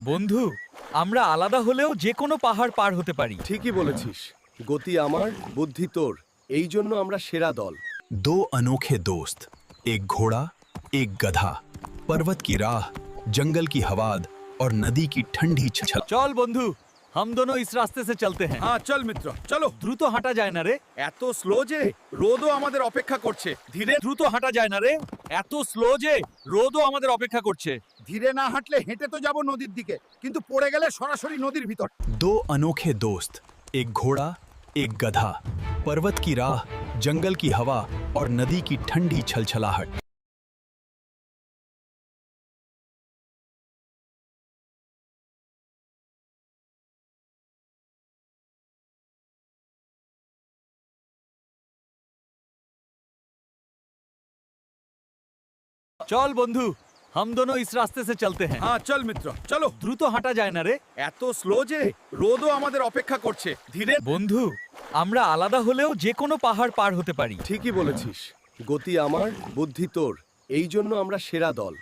বন্ধু, আমরা আলাদা হলেও যে কোনো পাহাড় পার হতে পারি। ঠিকই বলেছিস। গতি আমার, বুদ্ধি তোর। এই জন্য আমরা সেরা দল। दो अनोखे दोस्त, एक घोड़ा एक गधा, पर्वत की राह, जंगल की हवा और नदी की ठंडी छल। চল বন্ধু, हम दोनों इस रास्ते से चलते हैं। হ্যাঁ চল মিত্র, চলো। দ্রুত হাঁটা যায় না রে। এত স্লো যে রোদও আমাদের অপেক্ষা করছে। ধীরে দ্রুত হাঁটা যায় না রে। এত স্লো যে রোদও আমাদের অপেক্ষা করছে। ধীরে না হাঁটলে হেঁটে তো যাব নদীর দিকে, কিন্তু পড়ে গেলে সরাসরি নদীর ভিতর। दो अनोखे दोस्त, एक घोड़ा एक गधा, पर्वत की राह, जंगल की हवा और नदी की ठंडी छलछलाहट। চল বন্ধু, हम दोनों इस रास्ते से चलते हैं। হ্যাঁ চল মিত্র, চলো। দ্রুত হাঁটা যায় না রে। এত স্লো যে রোদও আমাদের অপেক্ষা করছে। ধীরে বন্ধু, আমরা আলাদা হলেও যে কোনো পাহাড় পার হতে পারি। ঠিকই বলেছিস। গতি আমার, বুদ্ধি তোর। এই জন্য আমরা সেরা দল।